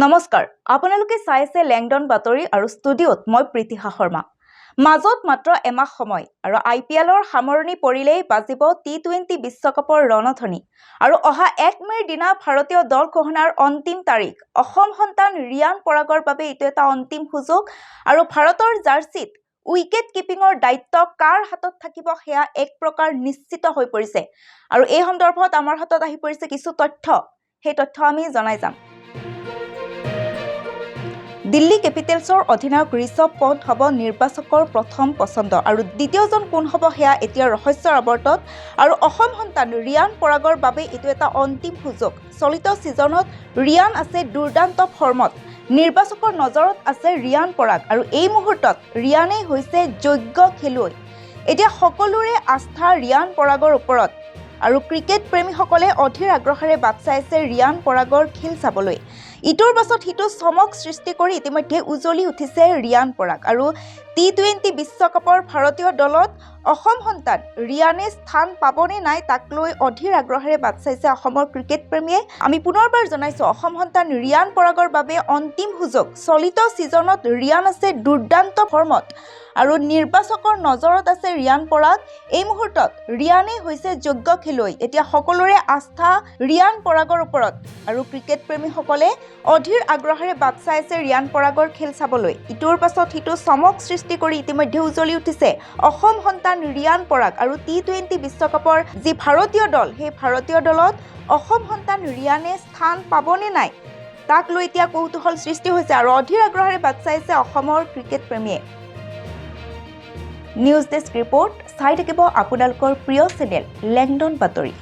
নমস্কাৰ আপোনালোকে চাইছে লেংডন বাতৰি আৰু ষ্টুডিঅত মই প্ৰীতিহা শৰ্মা মাজত মাত্ৰ এমাহ সময় আৰু আইপিএলৰ সামৰণি পৰিলেই বাজিব টি20 বিশ্বকাপৰ ৰণধনী আৰু অহা 1 মেৰ দিনা ভাৰতীয় দল ঘোষণাৰ অন্তিম তাৰিখ অসম সন্তান ৰিয়ান পৰাগৰ বাবে এটো এটা অন্তিম সুযোগ আৰু ভাৰতৰ জাৰ্চিত উইকেট কিপিঙৰ দায়িত্ব কাৰ হাতত থাকিব হেয়া এক প্ৰকাৰ নিশ্চিত হৈ পৰিছে আৰু এই সন্দৰ্ভত আমাৰ হাতত আহি পৰিছে কিছু তথ্য সেই তথ্য আমি জনাই যাম দিল্লী কেপিটেলছৰ অধিনায়ক ঋষভ পন্থ হ'ব নিৰ্বাচকৰ প্ৰথম পছন্দ আৰু দ্বিতীয়জন কোন হ'ব হেয়া এতিয়া ৰহস্যৰ আৱৰ্তত আৰু অসম সন্তান ৰিয়ান পৰাগৰ বাবে এটো এটা অন্তিম সুযোগ চলিত সিজনত ৰিয়ান আছে দুৰ্দান্ত ফৰ্মত নিৰ্বাচকৰ নজৰত আছে ৰিয়ান পৰাগ আৰু এই মুহূৰ্তত ৰিয়ানেই হৈছে যোগ্য খেলুৱৈ এতিয়া সকলোৰে আস্থা ৰিয়ান পৰাগৰ ওপৰত আৰু ক্ৰিকেট প্ৰেমীসকলে অধীৰ আগ্ৰহেৰে বাট চাইছে ৰিয়ান পৰাগৰ খেল চাবলৈ ইটোৰ পাছত হিটো চমক সৃষ্টি কৰি ইতিমধ্যে উজলি উঠিছে ৰিয়ান পৰাগ আৰু টি20 বিশ্বকাপৰ ভাৰতীয় দলত অসম সন্তান ৰিয়ানে স্থান পাবনে নাই তাক লৈ অধীৰ আগ্ৰহেৰে বাট চাইছে অসমৰ ক্ৰিকেট প্ৰেমীয়ে আমি পুনৰবাৰ জনাইছো অসম সন্তান ৰিয়ান পৰাগৰ বাবে অন্তিম সুযোগ চলিত সিজনত ৰিয়ান আছে দুৰ্দান্ত ফৰ্মত আৰু নিৰ্বাচকৰ নজৰত আছে ৰিয়ান পৰাগ এই মুহূৰ্তত ৰিয়ানেই হৈছে যোগ্য খেলুৱৈ এতিয়া সকলোৰে আস্থা ৰিয়ান পৰাগৰ ওপৰত আৰু ক্ৰিকেট প্ৰেমীসকলে অধীৰ আগ্ৰহেৰে বাট চাইছে ৰিয়ান পৰাগৰ খেল চাবলৈ ইটোৰ পাছত হিটো চমক সৃষ্টি কৰি ইতিমধ্যে উজলি উঠিছে অসম সন্তান ৰিয়ান পৰাগ আৰু টি20 বিশ্বকাপৰ যি ভাৰতীয় দল সেই ভাৰতীয় দলত অসম সন্তান ৰিয়ানে স্থান পাবনে নাই তাক লৈ এতিয়া কৌতুহল সৃষ্টি হৈছে আৰু অধীৰ আগ্ৰহেৰে বাট চাইছে অসমৰ ক্ৰিকেট প্ৰেমীয়ে নিউজ ডেস্ক ৰিপোৰ্ট চাই থাকিব আপোনালোকৰ প্ৰিয় চেনেল লেংডন বাতৰি